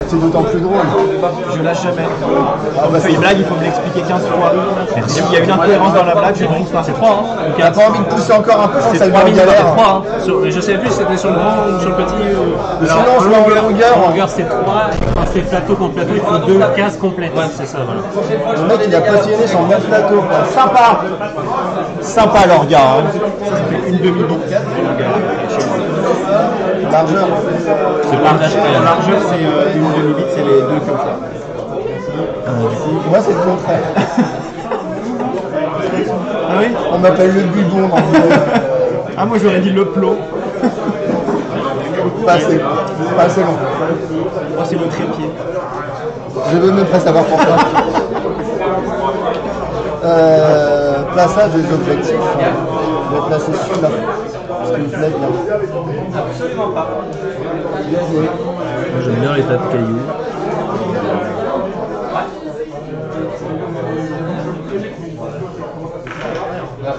C'est d'autant plus drôle. Je lâche jamais. Ah, bah, Quand il blague, il faut me l'expliquer 15 fois. Il y a une incohérence dans la blague, je ne trouve pas. C'est 3, hein. Il n'a pas envie de pousser encore un peu, je pense que ça lui met en galère. 3, hein. Je sais plus si c'était sur le grand ou sur le petit. Sinon, je mets en longueur. En longueur, c'est 3. Quand c'est plateau contre plateau, il faut 2 cases complètes. Ouais, c'est ça, voilà. Le mec, il a passionné sur 9 plateaux. Sympa. Sympa leur gars. Hein. Ça fait une demi-bite. Largeur. C'est partage La largeur, c'est une demi-bite, c'est les deux comme ça. Moi, c'est le contraire. Ah oui. On m'appelle le bubon. Ah, moi j'aurais dit le plot. Pas assez long. Moi c'est le trépied. Je veux même pas savoir pourquoi. Plaçage des objectifs. Je vais placer celui-là. Parce qu'il me plaît bien. Absolument pas. J'aime bien les tas de cailloux.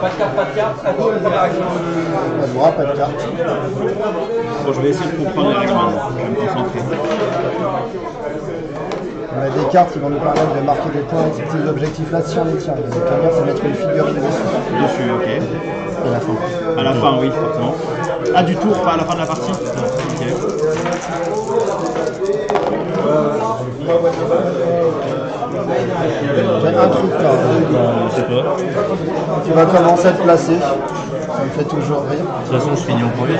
Pas de carte, à gauche, première action. À droite, pas de carte. Bon, je vais essayer de comprendre les règles maintenant. Je vais me concentrer. On a des cartes qui vont nous permettre de marquer des points avec ces objectifs-là si on les tient. Ce qui est bien, c'est mettre une figurine dessus. Dessus, ok. Et la fin. À la fin, oui, forcément. Ah, du tour, pas à la fin de la partie. Ok. J'ai un truc là. Je sais pas. Tu vas commencer à te placer. Ça me fait toujours rire. De toute façon, je finis en premier.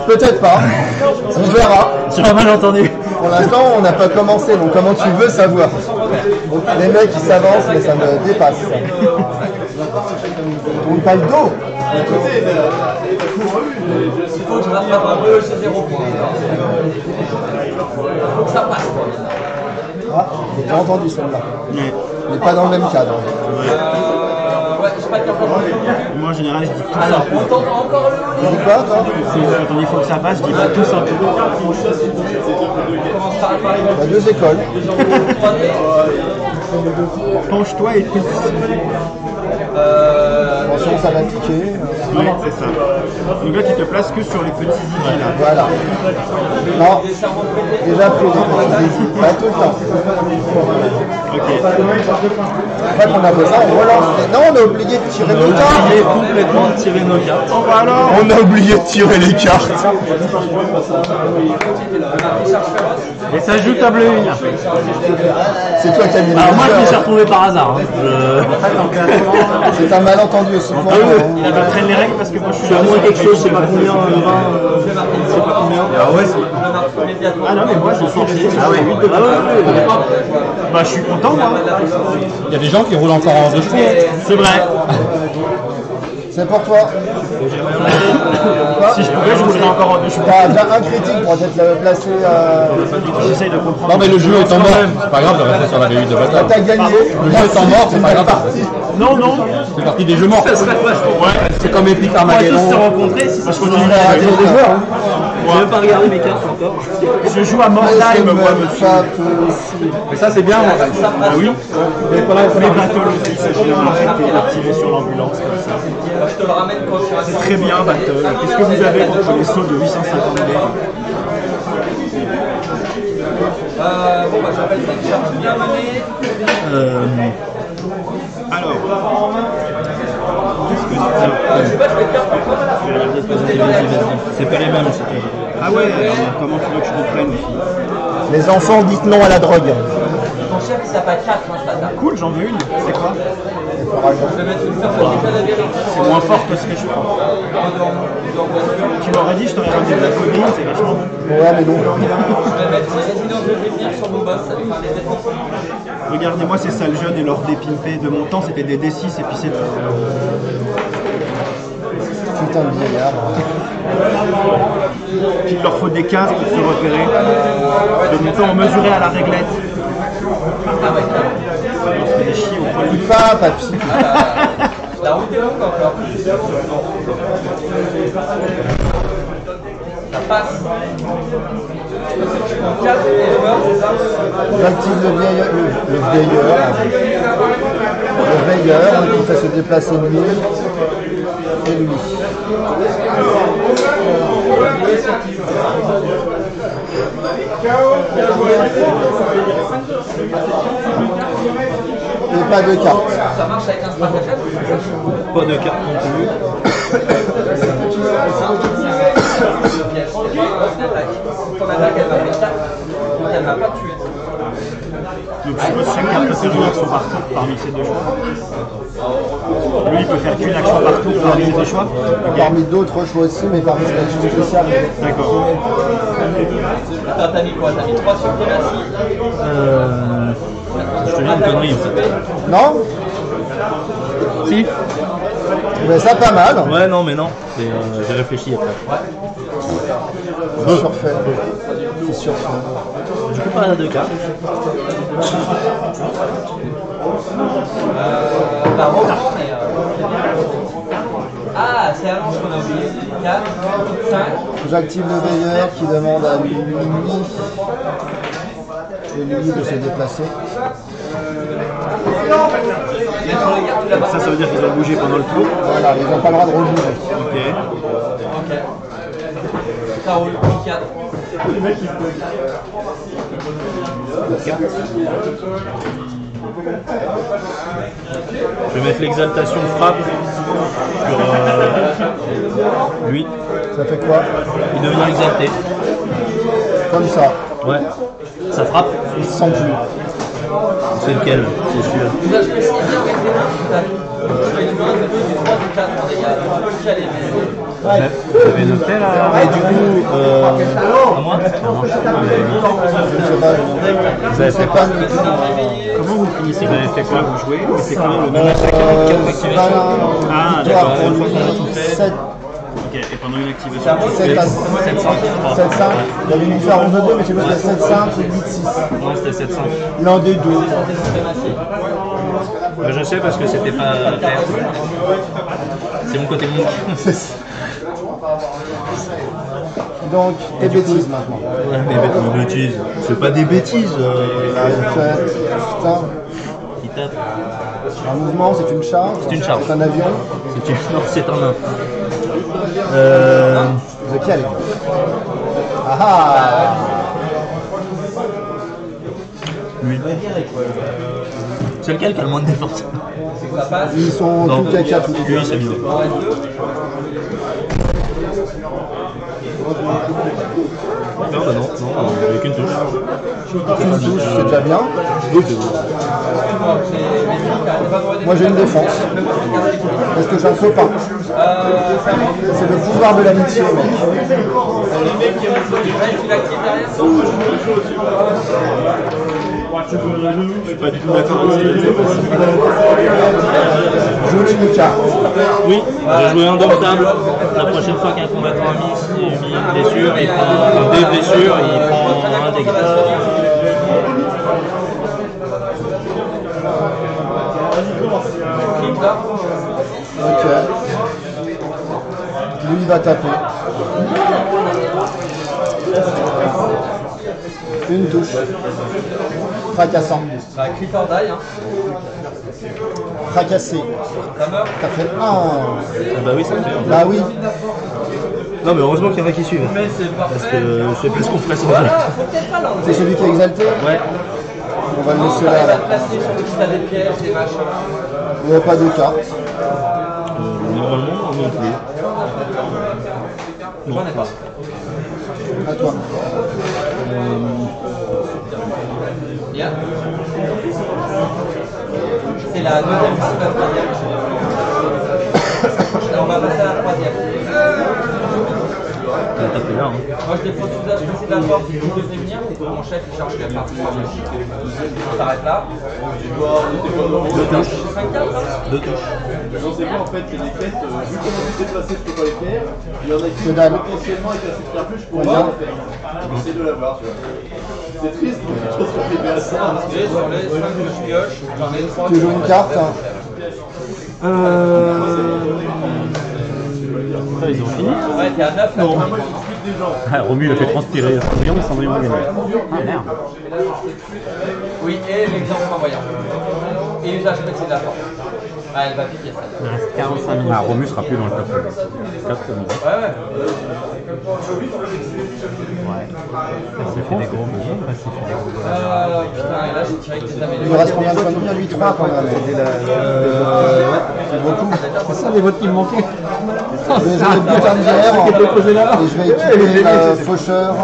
Peut-être pas. On verra. Sur un malentendu. Pour l'instant, on n'a pas commencé, donc comment tu veux savoir? Donc, les mecs ils s'avancent, mais ça me dépasse. Tourne pas le dos. Il faut que je rattrape un peu, c'est 0 point. Il faut que ça passe. Ah, j'ai déjà entendu celle-là. Mais Mais pas dans le même cadre. Ouais, je sais pas de moi en général, je dis tout Alors, ça. on tente encore le. Tu dis quoi, toi? Quand on dit faut que ça passe, je dis pas tout ça. On commence par Il y a deux écoles. Penche-toi et pousse. Attention, ça va piquer. Ouais, c'est ça. Donc là, tu te places que sur les petits idées là. Voilà. Non, déjà pris des petits désirs. Pas tout le temps. Ok. Une fois qu'on a fait ça, on relance. Non, on a oublié de tirer nos cartes. Oublié complètement de tirer nos cartes. Oh, bah alors. On a oublié de tirer les cartes. Et ça joue table 1. C'est toi qui as mis Alors moi, je me suis le retrouvé par hasard. Hein. C'est un malentendu aussi pour moi. Il va prendre les règles parce que moi je Je suis suis à moins quelque chose, je sais pas combien, 20, je sais pas combien. Ah ouais, Ah non, mais moi je suis sorti. Ah ouais, bah je suis content moi. il y a des gens qui roulent encore en deux chevaux. C'est vrai. C'est pour toi. Si je pouvais, je roulerais encore en deux chevaux. T'as déjà un critique pour peut-être le placer. J'essaye de comprendre. Non mais le jeu étant mort, c'est pas grave de rester sur la V8 de bataille. T'as gagné. Le jeu étant mort, c'est pas grave. Non, non. C'est partie des jeux morts. C'est comme Epic On va tous se Armageddon. rencontrer si ça se continue. Il y a des joueurs. J'ai même pas regardé mes cartes encore. Je joue à Mordheim, moi, monsieur. Ça possible. Mais ça c'est bien moi. Ah oui. Les battles aussi, c'est bien. Arrêtez d'activer sur l'ambulance comme ça. Je te le ramène quand tu C'est très bien, battle. Qu'est-ce que vous avez contre les sauts de 850 dés? Bon, bah, j'appelle ça une charge bien menée. Alors, Je sais pas, je vais te faire pour toi. C'est pas les mêmes. ah ouais, alors, comment tu veux que je comprenne? Les enfants, dites non à la drogue. Ton chef, il s'appelle 4, hein, ce matin. Cool, j'en veux une. C'est quoi? Je vais mettre une personne qui fait la vérité. C'est moins fort que ce que je prends. Tu m'aurais dit, je t'aurais ramené de la codine, c'est vachement bon. Ouais, mais non. Je vais mettre résidence de lumière sur mon boss, ça va faire des défenses. Regardez-moi ces sales jeunes et leurs dépimpés. De mon temps, c'était des D6 et puis c'est tout. Putain de vieillard. Puis il leur faut des cases pour se repérer. De mon temps, on mesurait à la réglette. C'était des chiots. Dis pas, papy. La route est longue encore. Ça passe. J'active le veilleur. Le veilleur qui fait se déplacer lui et lui. Et pas de carte. Ça marche avec un stratagème. Pas de carte non plus. Ton attaque, elle va faire ça. Donc elle va pas tuer. Donc je suppose que chaque carte peut faire une action par tour parmi ces deux choix. Lui, il peut faire qu'une action par tour parmi ces deux choix. Parmi d'autres choix aussi, mais parmi ces actions spéciales. D'accord. Attends, t'as mis quoi? T'as mis 3 suprématies. Je te dis une connerie en fait. Non? Si. Mais ça pas mal. Ouais, non, mais non. J'ai réfléchi après. C'est surfait. C'est surfait. Du coup, pas à 2 cartes. Bah, reprends, mais. Ah, c'est allonge qu'on a oublié. 4, 5. J'active le veilleur qui demande à Lily de se déplacer. Ça veut dire qu'ils ont bougé pendant le tour. Voilà, ils n'ont pas le droit de rebouger. Ok. Ok. Ça roule. 4. Je vais mettre l'exaltation de frappe sur lui. Ça fait quoi? Il devient exalté. Comme ça. Ouais. Ça frappe. Il se sent plus. C'est lequel? C'est celui-là. Usage spécifique avec les mains. Je fais du 1, du 2, du 3, du 4 en dégâts. J'allais Vous avez noté là? Et du coup, à moi? Je sais pas. Comment vous finissez? Vous avez fait quoi? Vous jouez? Vous mettez quand même le même Ah, d'accord. pour lui, 7. Ok, et pendant une activation, 7 à 7-5. Il y avait une différence de 2, mais tu veux que 7-5 ou 8-6. Non, c'était 700. L'un des deux. Je sais parce que c'était pas clair. C'est mon côté monk. Donc, tes bêtises maintenant. Ouais, mais bêtises. C'est pas des bêtises. Putain. Il tape. Un mouvement, c'est une charge. C'est une charge. C'est un avion. Non, c'est un nain. Lequel? Ah ah. Lui. C'est lequel qui a le moins de défense? Ils sont Non, tout caca, tout lui, c'est mieux. Non, bah non, avec une touche. Une touche, c'est déjà bien. Moi j'ai une défense. Est-ce que j'en peux pas? C'est le pouvoir de l'amitié, mec. je suis pas du tout d'accord avec ça. Joue une carte. Oui, j'ai joué indomptable. La prochaine fois qu'un combattant a mis une blessure, il prend des blessures et il prend un dégât. Ok. Lui il va taper. Une touche. Fracassant. Bah, Clifford die, hein. Fracassé. Ça meurt. T'as fait 1. Ah bah oui, ça me fait. Bah oui. Non mais heureusement qu'il y en a qui suivent. Mais c'est parfait. Parce que je sais plus ce qu'on ferait sans eux. Faut peut-être pas l'enlever. C'est celui qui est exalté. Ouais. On va le laisser Ça là. va te placer sur le tas des pièges, des machins. Il n'y a pas de carte. Normalement, on non plus. J'en ai pas. À toi. Bien. C'est la deuxième ici, la troisième. On va passer à la troisième. On va taper là. Hein. Moi je défends tout ça, je fais de la porte, je peux venir. Mon chef il charge la partie. On s'arrête là. Deux touches. 5 cartes, hein. Deux touches. Je sais pas en fait, c'est des quêtes, vu comment vous déplacez, je peux pas les faire. Il y en a qui Que dalle. potentiellement avec la super plus, je pourrais pas en faire. J'essaie de l'avoir, tu vois. C'est triste, donc je suis arrivé à ça. Et sur les 5 que je pioche, j'en ai 3. Tu joues une carte. Ça, ils ont fini. Ouais, t'es à 9 là. Ah, Romu, il a fait transpirer. Cendrillon et Cendrillon a gagné. Ah merde. Oui, et l'exemple en voyant. Et usage spécial de la porte. Ah, elle va piquer ça. Il reste 45 minutes. Ah, Romu sera plus dans le top 4 minutes. Ouais, ouais. Ça s'est fait des gros mouvements, ça s'est fait des gros mouvements. Putain, et là, j'ai tiré que des Il lui améliorés. reste combien de points de vie? Lui 3 quand même. C'est beaucoup. C'est ça les votes qui me manquaient. Je vais jouer le butin de guerre et je vais équiper le faucheur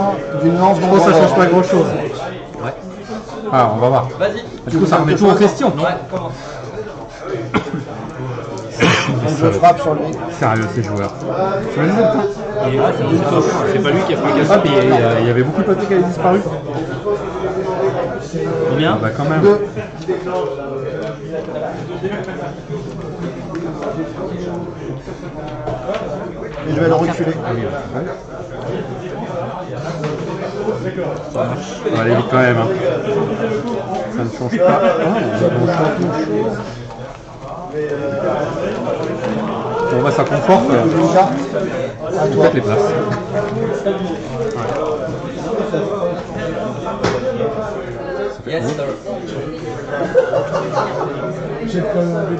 d'une lance Bon, ça change pas grand chose. Ah, on va voir. Vas-y. Du coup, ça remet tout en question. Ouais, commence. Donc je frappe sur lui. Sérieux, ces joueurs. Tu m'as dit ça? C'est pas lui qui a Ah, fracassé. puis il y avait beaucoup de papiers qui avaient disparu. Combien? Ah, bah quand même. 2. Et je vais le reculer. Ça va aller vite quand même. Hein. Ça ne change pas. Bon, bah ça conforte Une carte. À toi. toutes les places. Yes, sir. J'ai pas envie.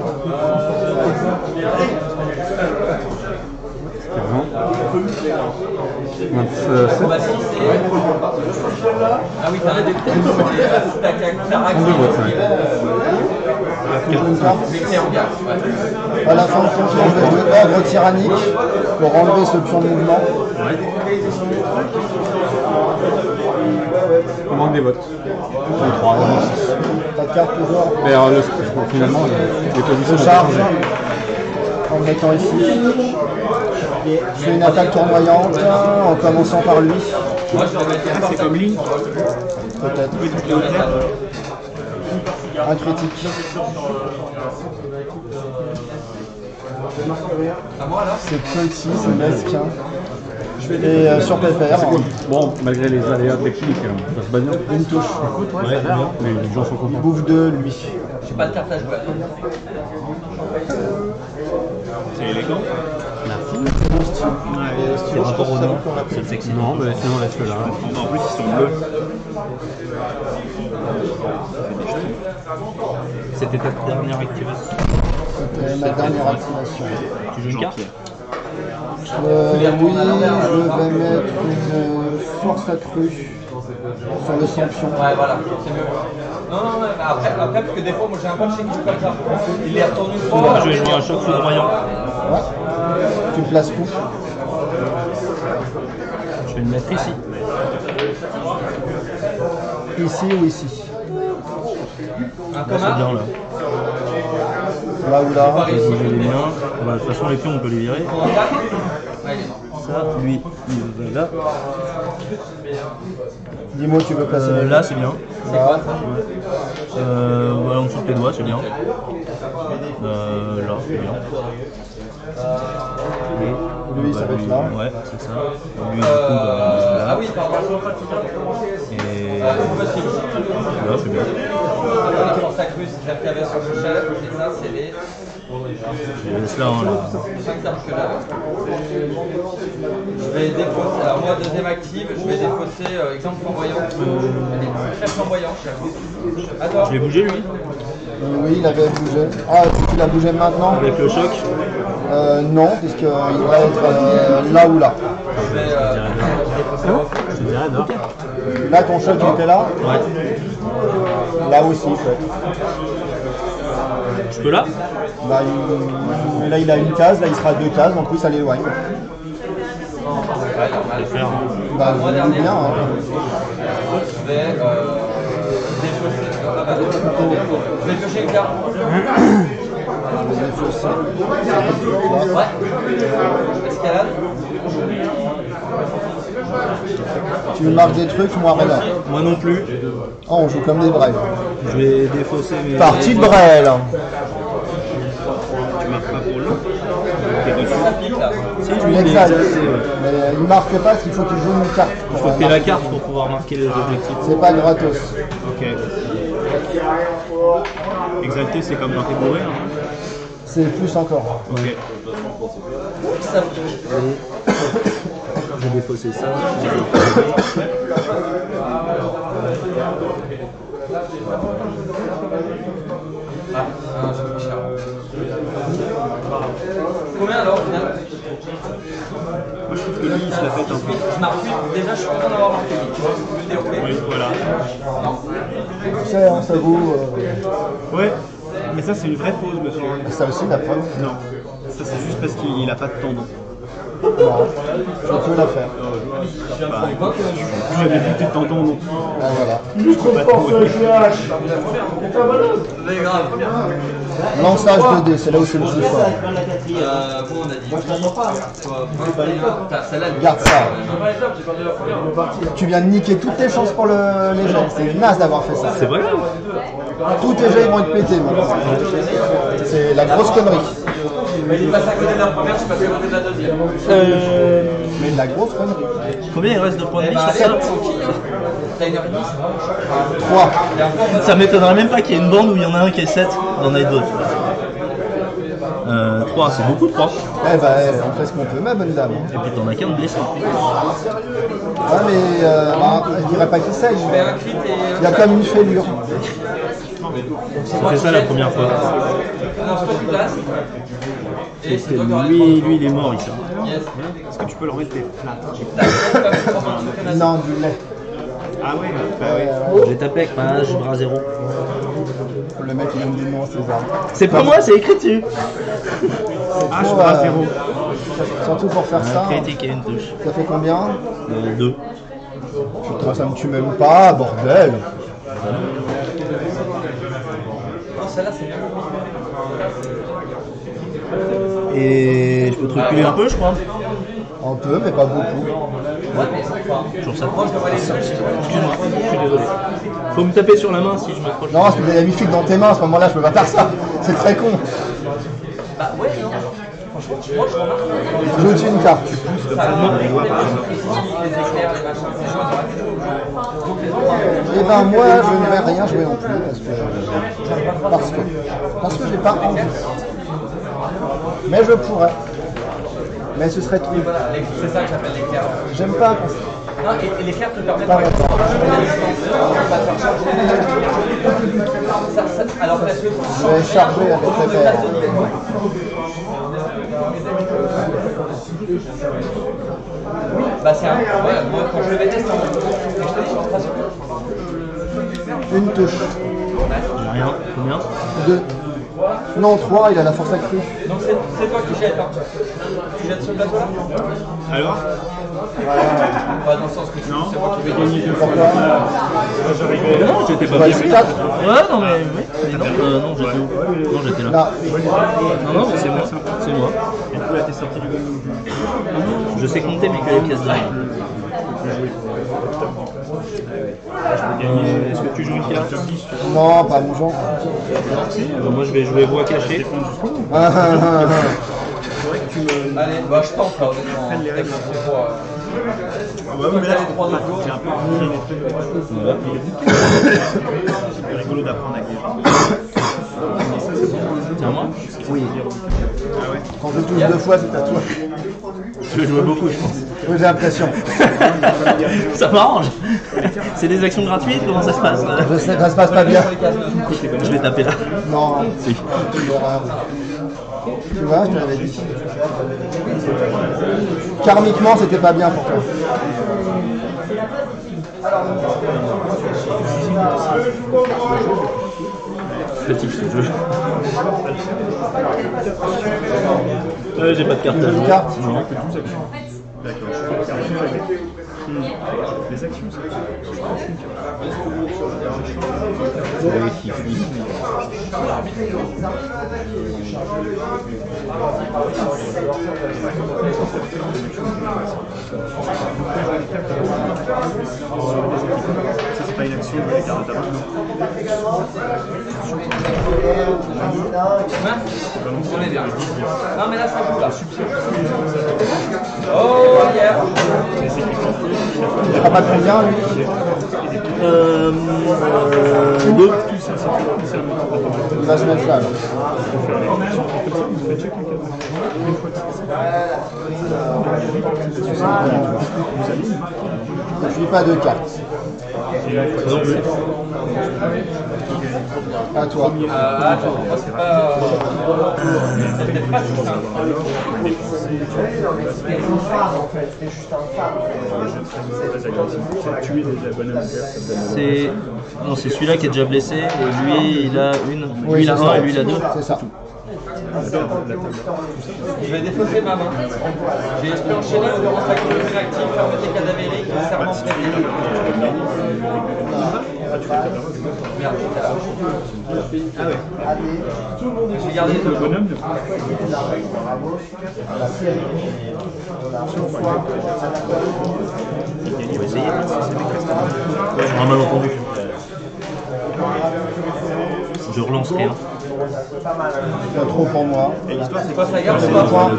27. Bah, si, c'est. Ah oui, t'as un député. T'as qu'à 32 votes, Une carte. Mais c'est en garde. Ouais. À la fin de son tour, je vais jouer ordre tyrannique pour enlever ce pion de mouvement. On manque des votes. 3, 6. Ta carte toujours. Mais finalement, les positions Je ont charge changé. en me mettant ici. Je fais une attaque tournoyante en commençant par lui. Moi, je vais mettre C'est comme Link. Peut-être. Un critique. à moi alors. C'est petit, c'est mesquin. Et sur Pépère, Bon, malgré les aléas techniques, ça se bat bien. une touche. Ouais, mais les gens sont Il contents. bouffe 2, lui. J'ai pas de carte à jouer. C'est élégant. C'est rapport au nom, c'est le sexy. Non, mais sinon laisse-le là. En plus, ils sont bleus. C'était ta dernière activation. C'était ma dernière activation. Tu joues une carte? Oui, je vais mettre une force accrue sur le champion. Ouais, voilà, c'est mieux. Non, non, non, après, parce que des fois, moi j'ai un coach qui joue comme ça. Il les retourne une fois. Je vais jouer un choc foudroyant. Ouais. Tu le places où? Je vais le mettre ici. Ici ou ici? Un C'est connard. bien là. Là ou là? Je vais bouger les miens. Bah, de toute façon, les pions, on peut les virer. Ouais, il est mort. Ça, lui, il va là. Dis-moi, tu veux placer les Là, c'est bien. là. Voilà, en dessous de tes doigts, c'est bien. Là, c'est bien. Lui, ça va être là. Ouais, c'est ça. Lui, du coup, bah, Ah là. oui, pardon. Et Possible. là, c'est bien. La force accrue, c'est celle qu'il y avait sur le chef. Et ça, c'est les Je laisse là, hein, là. 5 cartes que là. Je vais défausser. Alors, moi, deuxième active, je vais défausser exemple flamboyant. Chef flamboyant, chef. À toi. Je l'ai bougé, lui, Oui, il avait bougé. Ah, tu l'as bougé maintenant? avec le choc. Non, puisqu'il va être là ou là. Je vais Je te dirais, non. Là, ton choc il était là? Ouais. Là aussi, peut-être. Je peux là? Là, il a une case, là, il sera à 2 cases, en plus, ça l'éloigne. Bah, moi, je le dernier. bien. Hein. Je vais défausser. Je vais piocher une carte. Je vais défausser. Là. Ouais. Escalade. Tu me marques des trucs, moi rien. Moi non plus. Oh, on joue comme des brels. Je vais défausser mes. Partie de brel. Tu marques pas pour l'eau. T'es dessus. Ça pique là. Si, Tu lui, il est l'exaltes. exalté, ouais. Mais il marque pas parce qu'il faut qu'il joue une carte. Il faut que tu aies la carte pour pouvoir marquer les objectifs. C'est pas gratos. Ok. Exalté, c'est comme quand t'es bourré. Hein. C'est plus encore. Ok. Ça pique. Je vais défausser ça. Ah, ça coûte cher. Combien alors? Moi je trouve que lui il se la pète un peu. Je marque 8. Déjà, je suis content d'avoir marqué 8. Tu vois, je me dis ok. Oui, voilà. Tu sais, hein, ça vaut. Ouais, mais ça c'est une vraie pause, monsieur. Ça aussi, la preuve. Non, ça c'est juste parce qu'il a pas de tendon. Non, je peux la faire. Bah, plus la député de tendon non plus. Ah, voilà. C'est grave. Lançage 2D, c'est là où c'est le plus fort. Bon, on a dit. Celle-là, Garde ça. Tu viens de niquer toutes tes chances pour les jets. C'est naze d'avoir fait ça. C'est pas grave. Tous tes jets ils vont être pétés maintenant. C'est la grosse connerie. Mais il passe à côté de la première, je suis passé à côté de la deuxième. Mais la grosse connerie. Combien il reste de points de vie sur ça? T'as 1h30, c'est vraiment chaud. 3. Ça m'étonnerait même pas qu'il y ait une bande où il y en a un qui est 7 dans Night Ball. 3, c'est beaucoup 3. Eh ben, on fait ce qu'on peut, ma bonne dame. Et puis t'en as qu'un de blessé. Ouais, mais je dirais pas qu'il saigne. Je fais un crit et. Il y a comme une fêlure. J'ai fait ça la première fois. Non, soit tu places. Et c'est toi qui auras Lui il est mort ici. Yes. Est-ce que tu peux leur mettre des plâtres? Non, du lait. Ah ouais, bah ouais. J'ai tapé avec ma hache bras 0. Le mec il donne du nom à ses armes. C'est pas moi, c'est écrit dessus. Ah, je bras 0. Surtout pour faire ça. Un critique et une touche. Ça fait combien? 2. Putain, ça me tue même pas, bordel. Non, celle-là, c'est bien. Et je peux te reculer un peu, je crois. Un peu, mais pas beaucoup. Ouais, mais c'est pas. Toujours ça. Moi, je dois aller seul. Excuse-moi, je suis désolé. Faut me taper sur la main si je m'approche. Non, parce que j'ai la mythique dans tes mains à ce moment-là, je peux pas faire ça. C'est très con. Bah, ouais, non. Franchement, moi, je remarque. Joue dessus une carte. Ça a vraiment les éclairs, les machins, c'est chouette. Et ben moi, je ne vais rien jouer non plus parce que j'ai pas envie. Mais je pourrais. Mais ce serait trop. Voilà, c'est ça que j'appelle l'éclair. J'aime pas. Non, et l'éclair te permet de Pas faire longtemps. alors parce que Je vais charger avec les paires. bah c'est un. Ouais, moi quand je le vais tester, je te dis, je suis en train de. Une touche. J'ai rien. Combien? 2. Non, 3, il a la force accrue. Donc c'est toi qui jettes, hein. Tu jettes ce plateau-là? Alors? Pas dans le sens que c'est moi qui vais gagner. Pourquoi? Non, j'étais pas Bah, bien. c'est 4. Ouais, non, mais oui. Non, non, j'étais où? Non, j'étais là. Là. Non, non, mais c'est moi. C'est moi. Et du coup là t'es sorti du game. Je sais compter, mais que les pièces derrière. Est-ce que tu joues une carte? Non, pas mon genre. Moi, je vais jouer voix cachée. Allez, bah je tente là, honnêtement. C'est pour. Mais là les trois autres jours. c'est un peu c'est rigolo d'apprendre à guérir. C'est à moi? Oui. Quand je touche 2 fois, c'est à toi. Je vais jouer beaucoup, je pense. Oui, j'ai l'impression. Ça m'arrange. C'est des actions gratuites, comment ça se passe? Je sais, ça se passe pas bien. Je vais taper là. Non. Si. L'horreur. Tu vois, je te l'avais dit. Karmiquement, c'était pas bien pour toi. Petit ce jeu. J'ai pas de carte à Une jouer. carte. Non. Les actions, c'est ça, c'est pas une action, mais les cartes de tabac. On est bien. Non mais là ça joue là. Oh yeah. Il fera pas de combien, lui? 2. Il va se mettre là. Je suis pas de cartes. Non plus. À toi. Attends, moi c'est pas. C'est peut-être pas si simple. C'est non, c'est celui-là qui est déjà blessé et lui il a une, Oui, lui il a c'est un ça. et lui il a deux. C'est ça. Je vais défausser ma main. J'ai esprit enchaîné, endurance active, réactive, fermeté cadavérique, serment prêté. Merde, j'ai gardé deux bonhommes. Sur un malentendu. Je relance rien. C'est trop pour moi. C'est quoi ça garde ou Trois pas? points.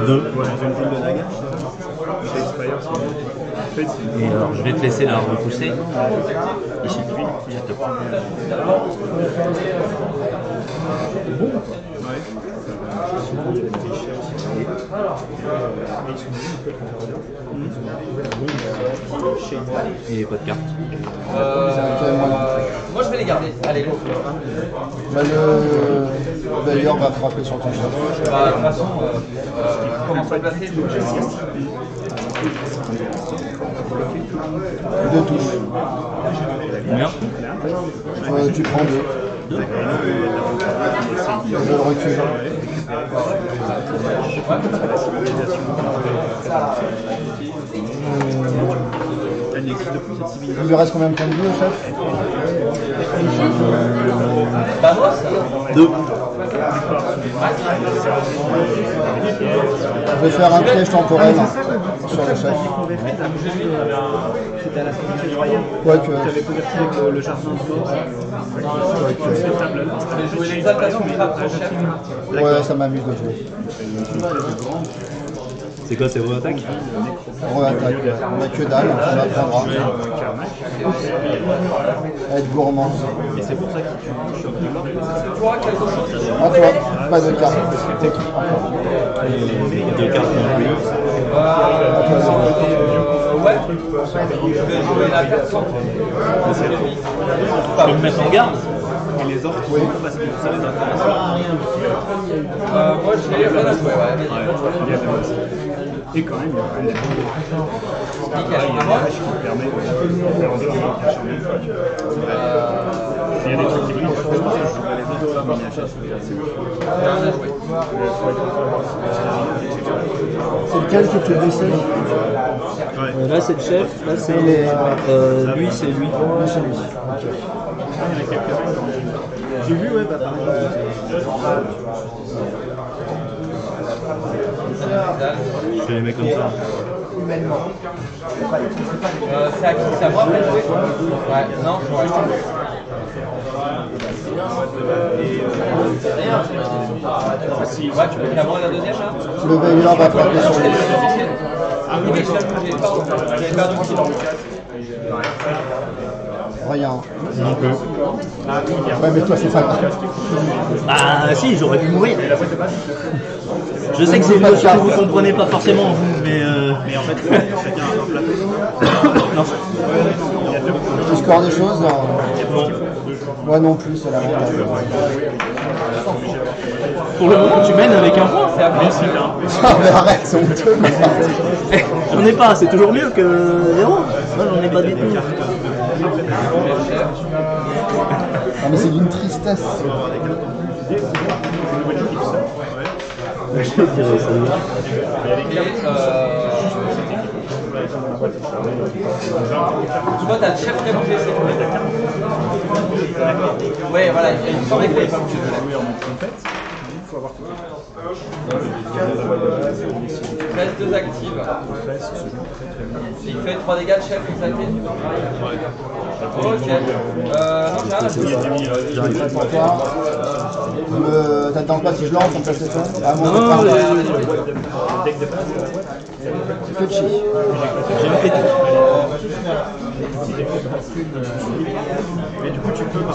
Et alors je vais te laisser la repousser. Ici, s'il te plaît. Et pas de carte. Moi je vais les garder. Allez, go. Bah, le bailleur va frapper sur ton chef. Bah, de toute façon, comment se placer? Deux touches. Combien? Tu prends deux. Je le recule. Il lui reste combien de points de vie au chef? Bah, moi, ça. Deux. Je vais faire un piège temporel sur le chef. C'était à la santé royale. Quoique. Tu avais converti avec le jardin de mort. J'ai joué l'exaltation du frappe sur chef. Ouais, ça m'amuse de jouer. C'est quoi, c'est vos attaques? Re-attaque. On n'a que dalle, on apprendra. Être gourmand. Et c'est pour ça que tu choques de mort. Toi, quelque chose? À toi, pas de carte. Deux cartes non plus. Ouais. Je vais jouer la carte sans. Je peux me mettre en garde? Et les autres, Oui. parce que vous savez, les informations. Moi, je vais rien à jouer, ouais. Il y a des aussi. Et quand même, il y a Nickel. un Moi, match qui permet de faire en dehors de cacher une fois. Il y a des trucs qui brillent. Je pense que je jouerai les autres qui m'achètent. rien à jouer. C'est lequel que tu as blessé? Là c'est le chef, là c'est lui, c'est lui. C'est lui. J'ai vu, ouais, bah pareil. Je fais les mecs comme ça. C'est à qui? C'est à moi après de jouer? Ouais, non, ouais. Ouais, tu peux clairement la deuxième là? Le bailleur va frapper sur lui. Ah oui, mais j'avais perdu le kilo. Rien. Non plus. Ouais, mais toi, c'est pas grave. Ah si, j'aurais pu mourir. Je sais que c'est une notion que vous comprenez pas forcément vous, mais Mais en fait, chacun a un plateau. non. Tu scores des choses? Non. Moi non plus, c'est la même. Pour le moment tu mènes avec un point. Ah, mais arrête, c'est honteux. J'en ai pas, c'est toujours mieux que zéro. Moi j'en ai pas du tout. Ah, mais c'est d'une tristesse. Je dirais ça. Toi, t'as le chef qui a bougé, c'est cool. Ouais, voilà, il me semblait qu'il n'avait pas bougé. Presse 2 active. Il fait 3 dégâts de chef exalté. Ok. Non, j'ai rien à dire. J'arrive pas pour toi. T'attends pas si je lance, on passe les temps? Ah, mon Non, que de chi. j'ai un fait tout.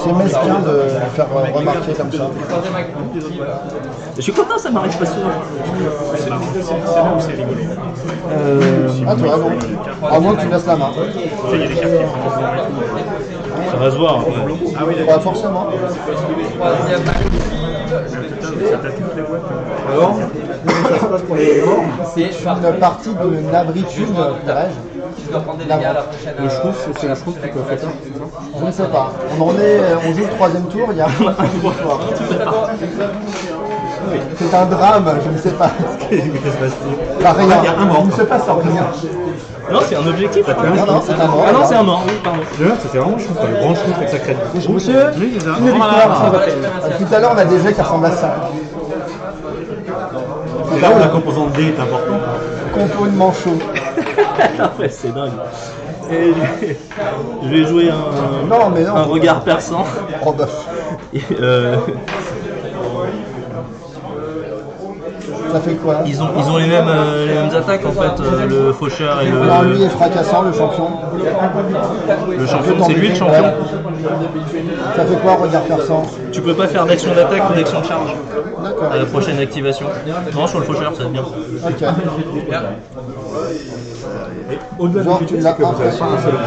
C'est mesquin de faire remarquer comme ça. Troisième active. Je suis content, ça m'arrive pas souvent. C'est là où c'est rigolo. Ah, toi, non. À moins que tu laisses la main. Il y a des cartes qui font. Ça va se voir après. Pas forcément. Troisième active, je vais toucher. Alors, ça se passe pour les morts. Et C'est une partie de navritude, dirais-je. je dois prendre des dégâts à la prochaine. Le schtroumpf, c'est la schtroumpf qui peut faire ça, c'est ça? Je ne sais pas. On joue le troisième tour, il y a un victoire. C'est un drame, je ne sais pas. Pas rien. Il ne se passe rien. Non, c'est un objectif. Non, c'est un mort. Ah non, c'est un mort, oui, pardon. C'est vraiment chou, le grand schtroumpf avec sa crête. Monsieur, Oui, c'est ça. une victoire, ça va faire. Tout à l'heure, on a des jets qui ressemblent à ça. C'est là où la composante D est importante. Compo de manchot. Ouais, c'est dingue. Et je vais jouer Non, mais non. un regard perçant. Oh, bah. Et, Ça fait quoi? ils ont les mêmes attaques en fait, le faucheur et Alors, lui le est fracassant, le champion. champion. C'est lui le champion. Ouais. Ça fait quoi, regard perçant? Tu peux pas faire d'action d'attaque ou d'action de charge D'accord. à la prochaine activation. Non, sur le faucheur, ça va être bien. Ok. Au-delà Genre, du tu fait, l'as c'est que vous n'avez pas un seul jour.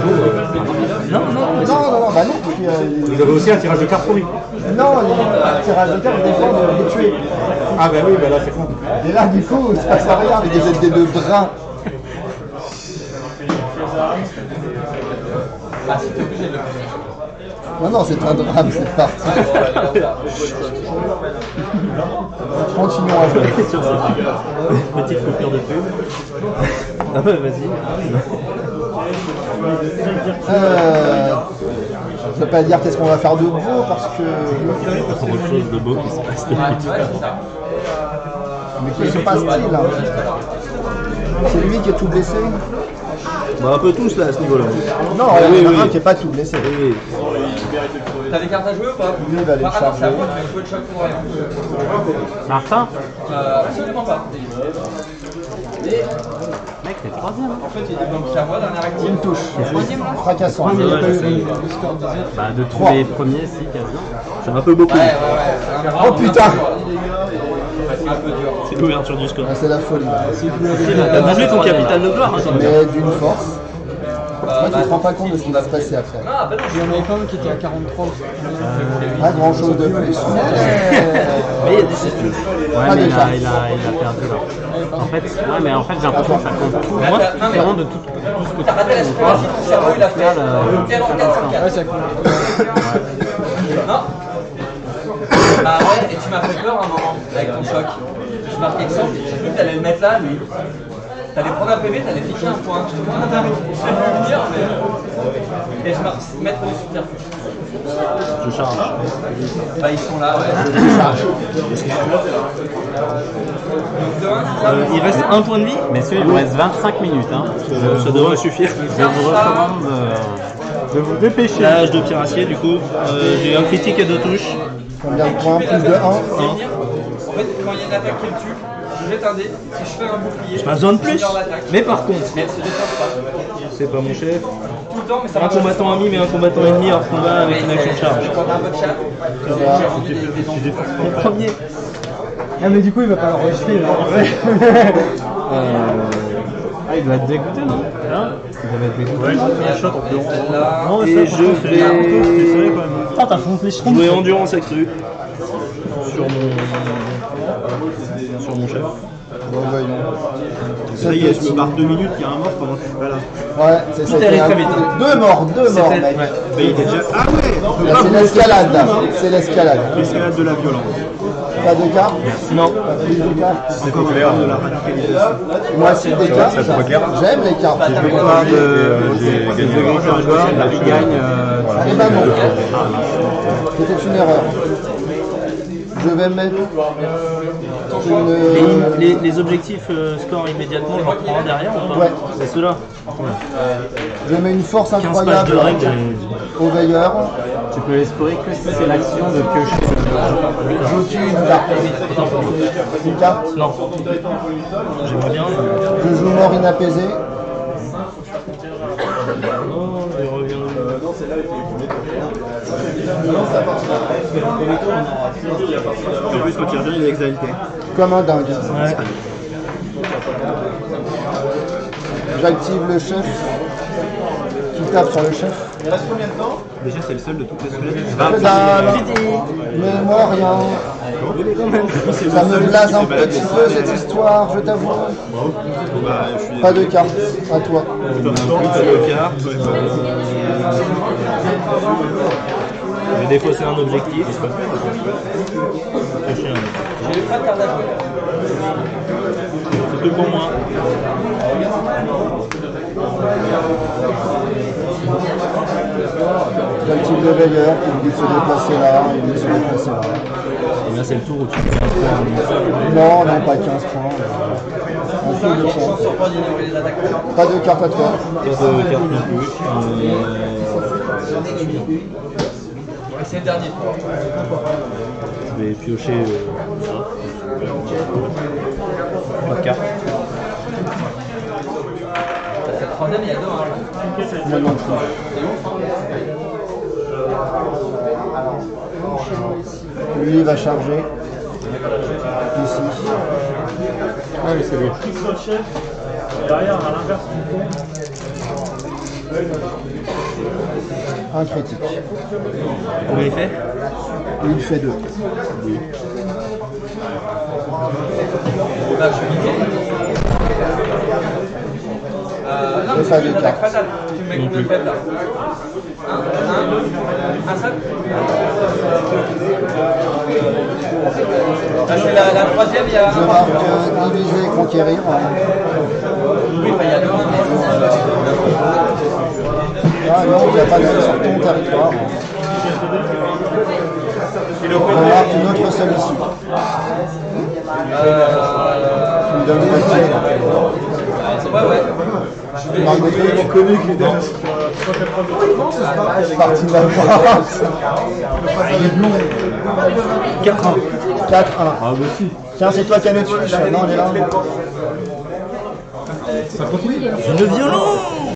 Non, Non, bah non. Puis, Vous avez aussi un tirage de cartes pourri. non, le tirage de cartes dépend de les tuer. Ah bah oui, bah là c'est con. Et là, du coup, il se passe rien, mais vous êtes des deux brins. Ah, si t'es obligé de le faire. Non, c'est un drame, cette partie. Continuons à jouer. sur cette petite coupure de pub. Ah bah vas-y. Je ne peux pas dire qu'est-ce qu'on va faire de beau parce que. Autre chose de beau qui se passe. Mais que se passe-t-il là? C'est lui qui est tout blessé? Bah un peu tous là à ce niveau-là. Non, il y en a un qui n'est pas tout blessé. Oui. T'as des cartes à jouer ou pas? Lui, il va les Ah non, charger. c'est à moi, tu vas jouer le choc pour rien. Martin? Absolument pas. Mec, t'es troisième. En fait, il est donc c'est à moi, dernière active. Une touche. Fracassant. Bah, de tous les premiers, si, quasiment. C'est un peu beaucoup. Ouais. Oh putain! C'est un peu dur. C'est l'ouverture du score. Ah, c'est la folie. T'as doublé ton capital de gloire. Hein, Mais d'une force. Moi, tu ne te rends pas compte de ce qui va se passer après. Ah, bah non, Il y en avait pas un qui était à 43. Pas grand chose de plus. Mais il y a des gestes. Ouais, Ah, mais déjà. il a perdu là. En fait, ouais, mais en fait, j'ai l'impression que ça compte tout. Moi, c'est différent de tout ce que tu t'as raté la fais. superficie, ton cerveau il a fait. Et alors, 4 sur 4. Ouais, ça compte. Non. Ah ouais, et tu m'as fait peur un moment avec ton choc. Je marquais exemple, j'ai cru que t'allais le mettre là, lui. T'allais prendre un PV, t'allais piquer un point. Je te demande de dire, mais. Et je marque mettre le subterfuge. Je charge. Bah, ils sont là, ouais. Donc, de 1, c'est ça. Il reste un point de vie. Messieurs, il vous reste 25 minutes. Hein. Ça devrait suffire. Je vous recommande de vous dépêcher. L'âge de Piracier, du coup, j'ai un critique et 2 touches. Combien de points? Plus de 1. En fait, quand il y a une attaque qui le tue, je jette un dé. Si je fais un bouclier, J'ai pas besoin de plus. je leur l'attaque. Mais par contre, Mais elle se défend pas. c'est pas mon chef. Tout le temps, mais ça Un marche. combattant ami, mais un combattant ennemi hors combat avec une action de charge. Quand t'as un peu de chat, j'ai rendu des enfants. Le premier. Ah, mais du coup, il va pas l'enregistrer là. Ah, il doit être dégoûté, non? Hein? Il doit être dégoûté. Celle-là. Et je vais Putain, t'affrontes les schtroumpfs. jouer endurance accrue sur mon chef. Bon, voyons. Ça y est, je me barre 2 minutes, il y a un mort pendant que je suis pas là. Ouais, c'est ça. allé très vite. Deux morts, mec. Mais il est déjà. Ah ouais, on peut Là, pas c'est bouger l'escalade, là. ça, hein. C'est l'escalade. L'escalade de la violence. Pas de cartes? Non. Pas plus de cartes? Encore un de la radicalisation. Moi aussi, des cartes. J'aime les cartes. Victoire de Grégoire, il gagne. Eh ben non. C'était une erreur. Je vais mettre une... Les objectifs score immédiatement, j'en prends un derrière ou pas? Ouais. C'est ceux-là. Je mets une force 15 pages incroyable de règles. au veilleur. Tu peux espérer que c'est l'action de piocher. Je tue une carte. Une carte. Non. J'aimerais bien. Je joue mort inapaisé. Oh, il revient. En plus, quand il revient, il est exalté. Comme un dingue. Ouais. J'active le chef. Qui tape sur le chef. Il reste combien de temps? Déjà, c'est le seul de toutes les squelettes. Que dalle. Mais moi rien. Ça me blase un petit peu cette histoire, je t'avoue. Pas de carte, à toi. Plus de cartes. J'ai défaussé un objectif. J'ai pas de carte à jouer. C'est tout pour moi. Il y a le type de veilleur qui me dit de se déplacer là, il me dit de se déplacer là. Et là, c'est le tour où tu fais 15 points. Non, non, pas 15 points. Un peu de chance. Pas de carte à toi. Pas de carte non plus. C'est le dernier tour. Je vais piocher ça. Pas de carte. Cette troisième, il y a 2-1. Moi non plus. Lui il va charger. Ici. Ah oui, c'est lui. Un critique. Combien il fait? Il fait 2. Là, je suis niqué. Non, mais c'est une attaque fatale. Tu me mets combien de faibles là? Un seul? Là, c'est la troisième, il y a Je marque diviser et conquérir. Oui, enfin, il y a 2-1. Ah non, il n'y a pas de sur ton territoire. On marque une autre seule issue. Tu me donnes une autre. Ouais. Tu marques des trucs. Connu qu'il était Parti de la France. Il est blond. 4-1. 4-1. Ah bah si. Tiens, c'est toi qui as le tuche. Non, on est là. Ça continue. Le violon!